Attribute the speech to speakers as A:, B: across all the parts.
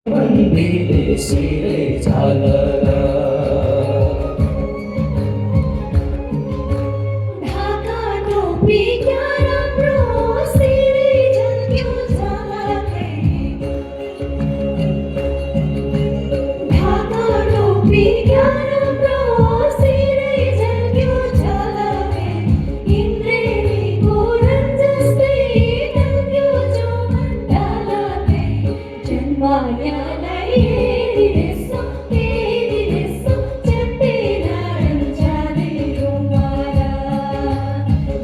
A: बन्दीले सिरै झालर
B: ढाका टोपी क्या राम्रो सिरै झल्क्यो झलकै ढाका टोपी क्या राम्रो सिरै झल्क्यो झलकै इन्द्रेणीको रङ जस्तै टल्क्यो चौबन ढलकै जन्मायालाई हेरिरेछ हेरिरेछ चट्टै नारन्जाले रुमाला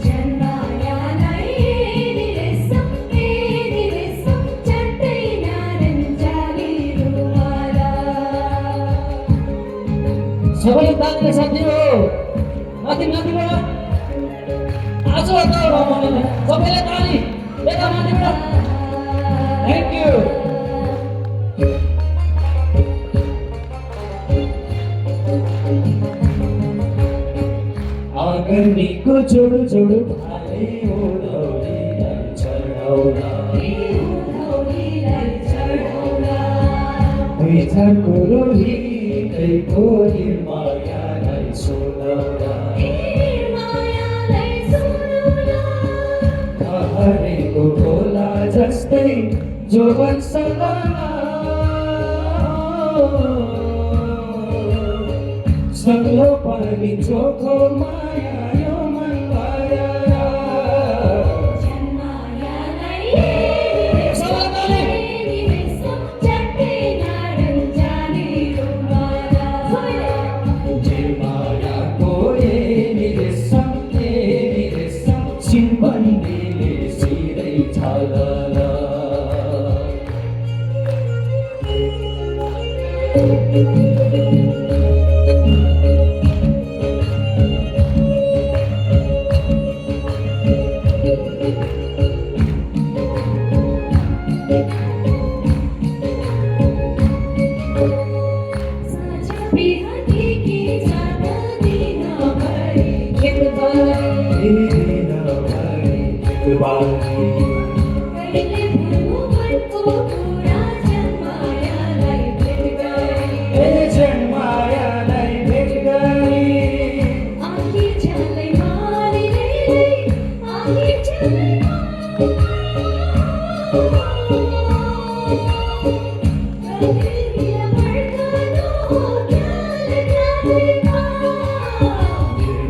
B: जन्मायालाई हेरिरेछ हेरिरेछ चट्टै नारन्जाले रुमाला
A: सबैले तालिने साथी हो माथि माथिबाट आज सबैले ताली यता माथिबाट थ्याङ्क यू आँगनीको जोडो जोडो भाले उधौलीलाई चढाउला पैठाको रोहीको निर्मायालाई सुनाउला हरेको खोला जस्तै जोवन सलाना सग्लो पानी चोखो माया यो मन माया मायाको चिम्बन्दीले सिरै झालर जन्मायालाई भेट गरी
B: आखी झलै मारिले आखी झलै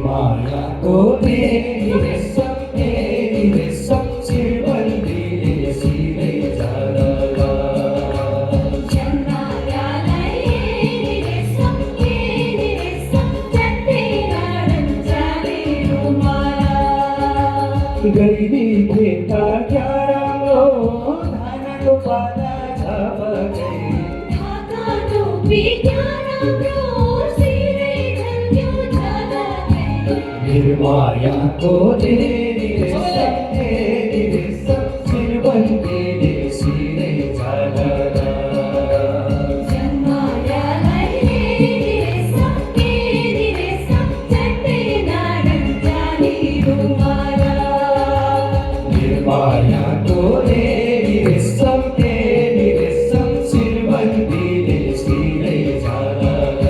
A: मायाको चिम्बन्दीले सिरै झालर गैरी खेता क्या राम्रो धानको पाला झपकै
B: ढाका टोपी क्या राम्रो सिरै झल्क्यो झलकै
A: निर्मायाको चिम्बन्दीले सिरै झालर
B: जन्मायालाई हेरिरेछ हेरिरेछ चट्टै नारन्जाले रुमाला
A: मायाको चिम्बन्दीले सिरै झालर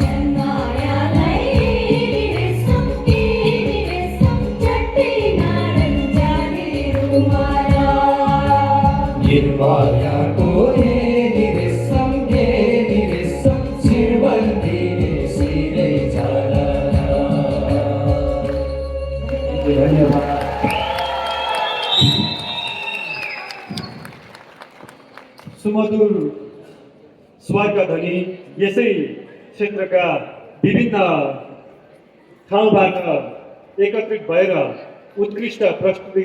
B: जन्मायालाई हेरिरेछ हेरिरेछ चट्टै नारन्जाले रुमाला
A: मायाको चिम्बन्दीले सिरै झालर धन्यवाद
C: सुमधुर स्वरका ध्वनि यसै क्षेत्रका विभिन्न ठाउँबाट एकत्रित भएर उत्कृष्ट प्रस्तुति